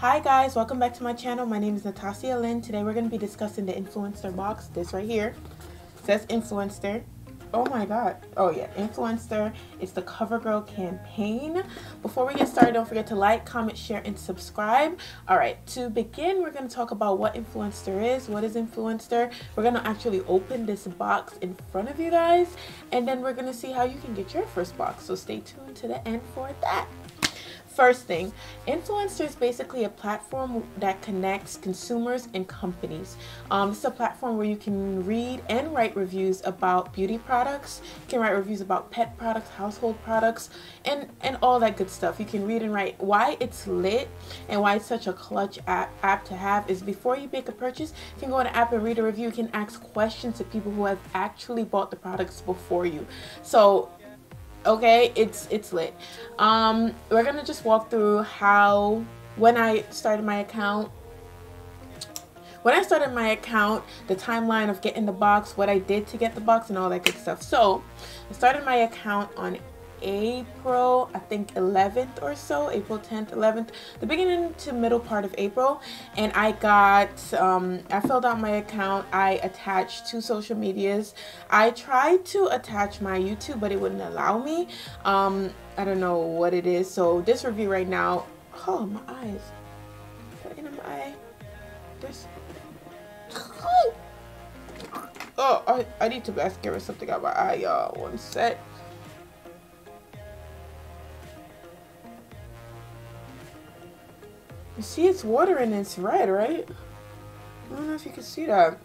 Hi guys, welcome back to my channel. My name is Natasha Lynn. Today we're going to be discussing the Influenster box. This right here says Influenster. Oh my god. Oh yeah, Influenster. It's the Covergirl Campaign. Before we get started, don't forget to like, comment, share, and subscribe. Alright, to begin, we're going to talk about what Influenster is. What is Influenster? We're going to actually open this box in front of you guys, and then we're going to see how you can get your first box. So stay tuned to the end for that. First thing, Influencer is basically a platform that connects consumers and companies. This is a platform where you can read and write reviews about beauty products. You can write reviews about pet products, household products, and all that good stuff. You can read and write. Why it's lit and why it's such a clutch app to have is before you make a purchase, you can go on the app and read a review. You can ask questions to people who have actually bought the products before you. So okay, it's lit. We're gonna just walk through how when I started my account, the timeline of getting the box, what I did to get the box, and all that good stuff. So I started my account on April, I think 11th or so, April 10th, 11th, the beginning to middle part of April, and I got, I filled out my account. I attached 2 social medias. I tried to attach my YouTube, but it wouldn't allow me. I don't know what it is. So this review right now, oh, my eyes, put in my eye, there's, oh, I need to mascara something out my eye, y'all, one sec. You see it's water and it's red, right? I don't know if you can see that.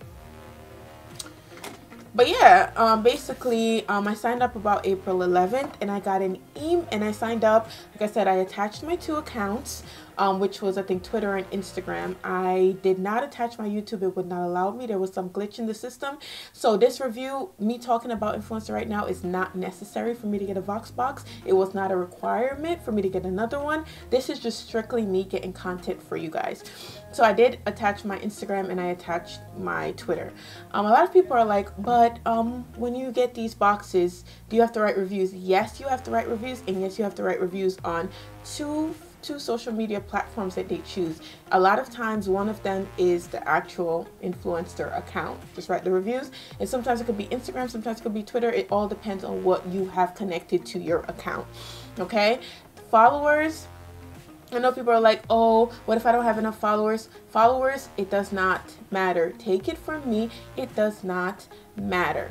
But yeah, basically, I signed up about April 11th, and I got an email, and I signed up. Like I said, I attached my 2 accounts, which was, I think, Twitter and Instagram. I did not attach my YouTube. It would not allow me. There was some glitch in the system. So this review, me talking about Influencer right now, is not necessary for me to get a VOXBOX. It was not a requirement for me to get another one. This is just strictly me getting content for you guys. So I did attach my Instagram and I attached my Twitter. A lot of people are like, but when you get these boxes, do you have to write reviews? Yes, you have to write reviews, and yes, you have to write reviews on two social media platforms that they choose. A lot of times one of them is the actual Influencer account. Just write the reviews, and sometimes it could be Instagram, sometimes it could be Twitter. It all depends on what you have connected to your account. Okay, followers. I know people are like, oh, what if I don't have enough followers? Followers, it does not matter. Take it from me, it does not matter.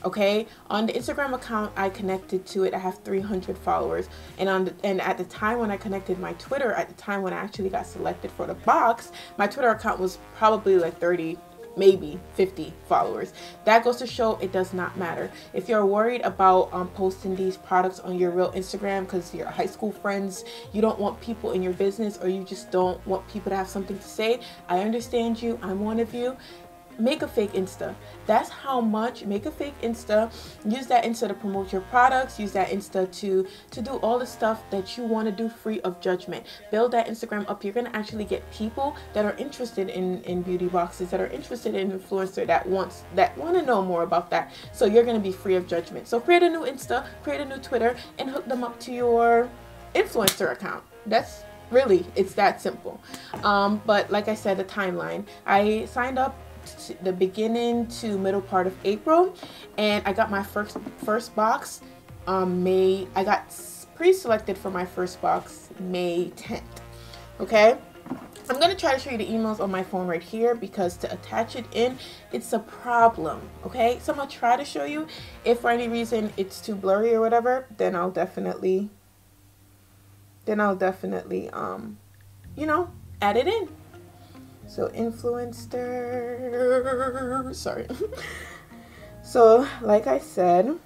Okay, on the Instagram account I connected to it, I have 300 followers, and at the time when I connected my Twitter, at the time when I actually got selected for the box, my Twitter account was probably like 30, maybe 50 followers. That goes to show it does not matter. If you're worried about posting these products on your real Instagram because you're high school friends, you don't want people in your business, or you just don't want people to have something to say, I understand you. I'm one of you. Make a fake Insta. That's how much. Make a fake Insta. Use that Insta to promote your products. Use that Insta to do all the stuff that you want to do free of judgment. Build that Instagram up. You're going to actually get people that are interested in beauty boxes, that are interested in Influencer, that want to know more about that. So you're going to be free of judgment. So create a new Insta, create a new Twitter, and hook them up to your Influencer account. That's really, it's that simple. But like I said, the timeline. I signed up the beginning to middle part of April, and I got my first box May. I got pre-selected for my first box May 10th. Okay, I'm gonna try to show you the emails on my phone right here, because to attach it in, it's a problem. Okay, so I'm gonna try to show you. If for any reason it's too blurry or whatever, then I'll definitely you know, add it in. So Influencer, sorry. So like I said,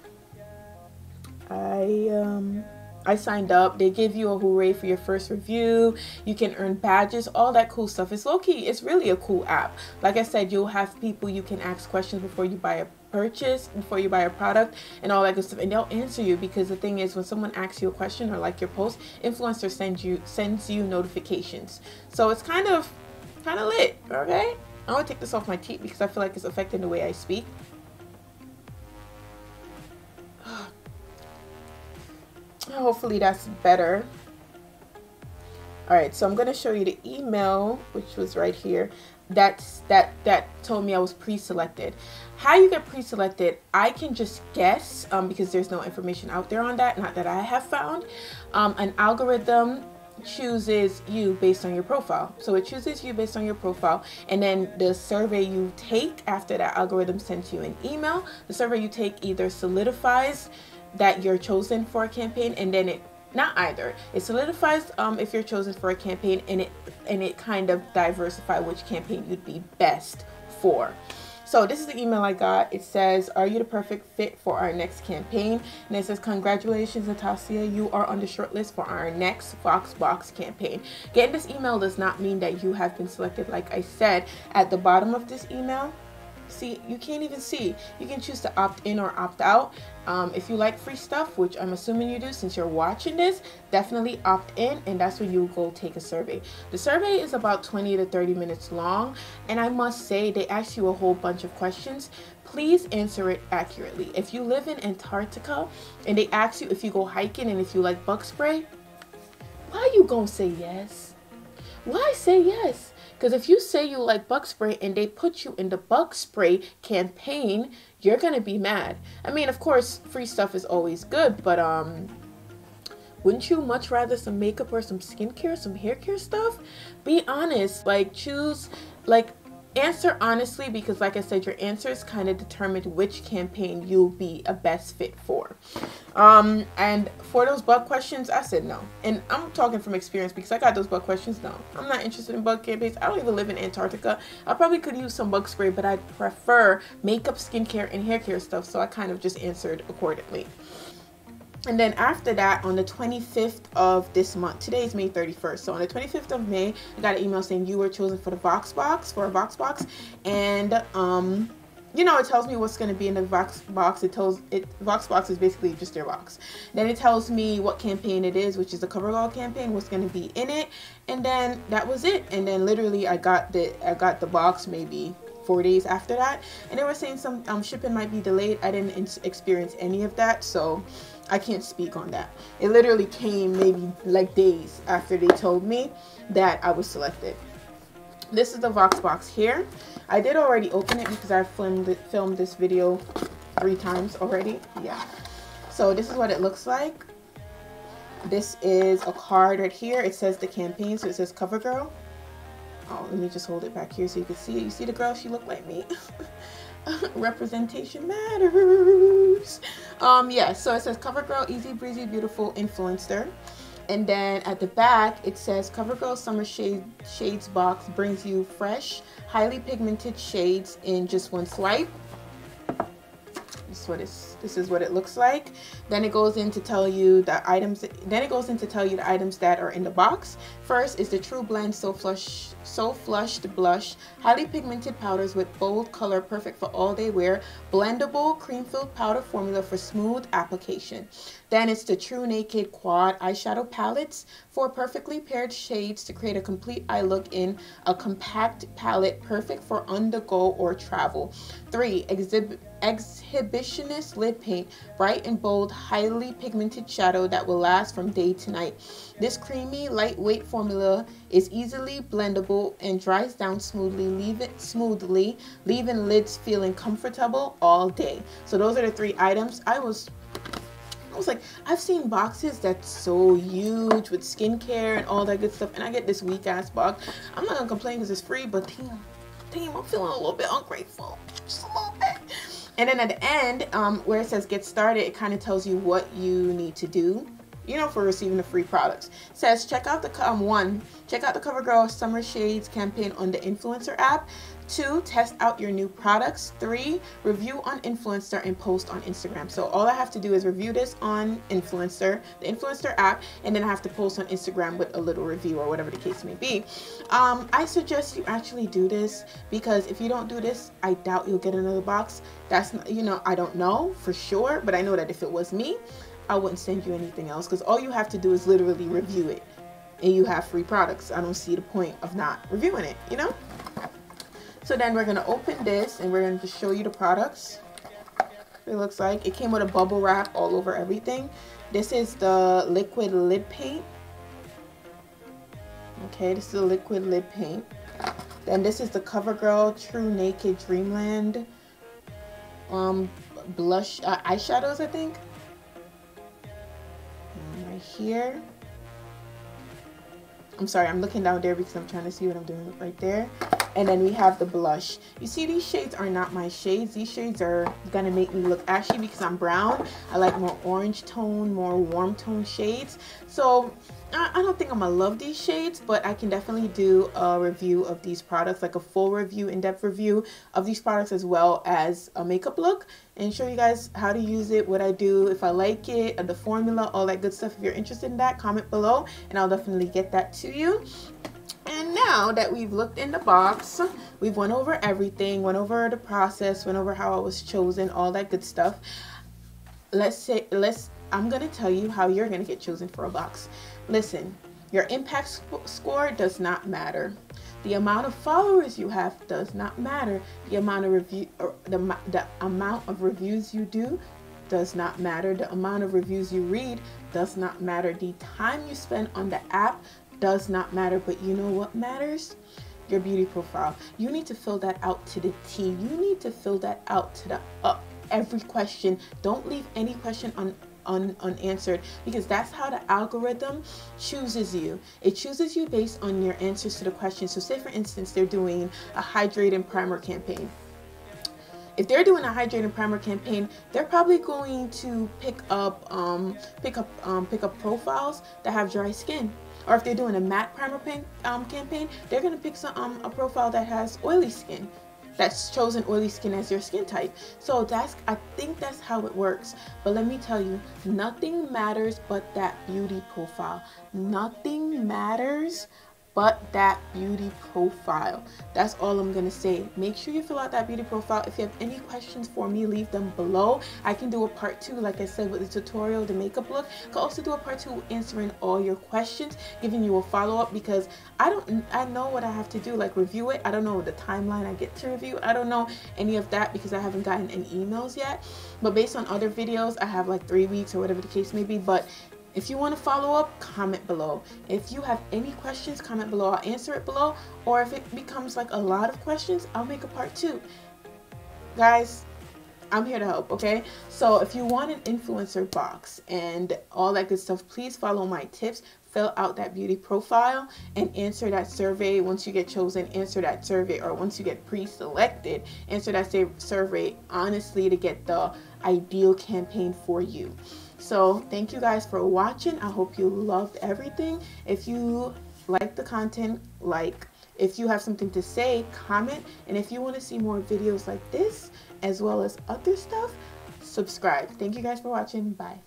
I signed up. They give you a hooray for your first review. You can earn badges, all that cool stuff. It's low-key, it's really a cool app. Like I said, you'll have people you can ask questions before you buy a product and all that good stuff, and they'll answer you, because the thing is, when someone asks you a question or like your post, Influencer sends you notifications. So it's kind of lit. Okay, I'm gonna take this off my teeth because I feel like it's affecting the way I speak. Hopefully that's better. All right, so I'm gonna show you the email, which was right here. That told me I was pre-selected. How you get pre-selected, I can just guess, because there's no information out there on that, not that I have found. An algorithm chooses you based on your profile. So it chooses you based on your profile, and then the survey you take after that algorithm sends you an email. The survey you take either solidifies that you're chosen for a campaign, and then it solidifies if you're chosen for a campaign, and it kind of diversify which campaign you'd be best for. So this is the email I got. It says, "Are you the perfect fit for our next campaign?" And it says, "Congratulations, Natasha, you are on the shortlist for our next VOXBOX campaign." Getting this email does not mean that you have been selected. Like I said, at the bottom of this email, see, you can't even see. You can choose to opt in or opt out. If you like free stuff, which I'm assuming you do since you're watching this, definitely opt in, and that's when you go take a survey. The survey is about 20 to 30 minutes long, and I must say they ask you a whole bunch of questions. Please answer it accurately. If you live in Antarctica and they ask you if you go hiking and if you like bug spray, why you gonna say yes? Why say yes? Because if you say you like bug spray and they put you in the bug spray campaign, you're gonna be mad. I mean, of course, free stuff is always good, but wouldn't you much rather some makeup or some skincare, some hair care stuff? Be honest, like answer honestly, because like I said, your answers kind of determine which campaign you'll be a best fit for. And for those bug questions, I said no. And I'm talking from experience because I got those bug questions. No, I'm not interested in bug campaigns. I don't even live in Antarctica. I probably could use some bug spray, but I prefer makeup, skincare, and hair care stuff. So I kind of just answered accordingly. And then after that, on the 25th of this month, today is May 31st. So on the 25th of May, I got an email saying you were chosen for the VOXBOX, for a VOXBOX. And, you know, it tells me what's going to be in the VOXBOX. VOXBOX is basically just their box. Then it tells me what campaign it is, which is the Covergirl Campaign, what's going to be in it. And then that was it. And then literally I got the box maybe 4 days after that. And they were saying some shipping might be delayed. I didn't experience any of that, so I can't speak on that. It literally came maybe like days after they told me that I was selected. This is the VOXBOX here. I did already open it because I filmed this video 3 times already. Yeah. So this is what it looks like. This is a card right here. It says the campaign, so it says Covergirl. Oh, let me just hold it back here so you can see it. You see the girl? She looked like me. Representation matters. Yeah, so it says Covergirl, easy breezy beautiful influencer. And then at the back it says Covergirl Summer Shades Box brings you fresh, highly pigmented shades in just one swipe. This is what it looks like. Then it goes in to tell you the items. Then it goes in to tell you the items that are in the box. First is the True Blend So Flushed Blush, highly pigmented powders with bold color, perfect for all day wear. Blendable cream-filled powder formula for smooth application. Then it's the True Naked Quad eyeshadow palettes, 4 perfectly paired shades to create a complete eye look in a compact palette, perfect for on the go or travel. 3 Exhibitionist lid paint, bright and bold, highly pigmented shadow that will last from day to night. This creamy, lightweight formula is easily blendable and dries down smoothly, leaving lids feeling comfortable all day. So those are the 3 items. I was like, I've seen boxes that's so huge with skincare and all that good stuff, and I get this weak ass box. I'm not gonna complain because it's free, but damn, I'm feeling a little bit ungrateful, just a little bit. And then at the end, where it says get started, it kind of tells you what you need to do, you know, for receiving the free products. It says check out the Covergirl Summer Shades campaign on the Influencer app. 2, test out your new products. 3, review on Influencer and post on Instagram. So all I have to do is review this on Influencer, the Influencer app, and then I have to post on Instagram with a little review or whatever the case may be. I suggest you actually do this, because if you don't do this, I doubt you'll get another box. That's not, you know, I don't know for sure, but I know that if it was me, I wouldn't send you anything else, because all you have to do is literally review it and you have free products. I don't see the point of not reviewing it, you know? So then we're going to open this and we're going to show you the products. It looks like it came with a bubble wrap all over everything. This is the liquid lid paint. Okay, this is a liquid lip paint. Then this is the Covergirl True Naked Dreamland blush eyeshadows, I think. Right here. I'm sorry, I'm looking down there because I'm trying to see what I'm doing right there. And then we have the blush. You see, these shades are not my shades. These shades are gonna make me look ashy because I'm brown. I like more orange tone, more warm tone shades. So I don't think I'm gonna love these shades, but I can definitely do a review of these products, like a full review, in-depth review of these products, as well as a makeup look, and show you guys how to use it, what I do, if I like it, the formula, all that good stuff. If you're interested in that, comment below and I'll definitely get that to you. And now that we've looked in the box, we've went over everything, went over the process, went over how I was chosen, all that good stuff. I'm gonna tell you how you're gonna get chosen for a box. Listen, your impact score does not matter. The amount of followers you have does not matter. The amount of the amount of reviews you do does not matter. The amount of reviews you read does not matter. The time you spend on the app does not matter. But you know what matters? Your beauty profile. You need to fill that out to the T. You need to fill that out to the every question. Don't leave any question unanswered, because that's how the algorithm chooses you. It chooses you based on your answers to the question. So say for instance they're doing a hydrate and primer campaign. If they're doing a hydrate and primer campaign, they're probably going to pick up profiles that have dry skin. Or if they're doing a matte primer campaign, they're going to pick a profile that has oily skin, that's chosen oily skin as your skin type. So I think that's how it works. But let me tell you, nothing matters but that beauty profile. Nothing matters but that beauty profile. That's all I'm gonna say. Make sure you fill out that beauty profile. If you have any questions for me, leave them below. I can do a part 2, like I said, with the tutorial, the makeup look. I can also do a part 2 answering all your questions, giving you a follow-up, because I know what I have to do, like review it. I don't know the timeline I get to review. I don't know any of that because I haven't gotten any emails yet. But based on other videos, I have like 3 weeks or whatever the case may be. But if you want to follow up, comment below. If you have any questions, comment below. I'll answer it below. Or if it becomes like a lot of questions, I'll make a part 2. Guys, I'm here to help, okay? So if you want an influencer box and all that good stuff, please follow my tips. Fill out that beauty profile and answer that survey. Once you get chosen, answer that survey. Or once you get pre-selected, answer that survey honestly to get the ideal campaign for you. So thank you guys for watching. I hope you loved everything. If you like the content, if you have something to say, comment. And if you want to see more videos like this, as well as other stuff, subscribe. Thank you guys for watching. Bye.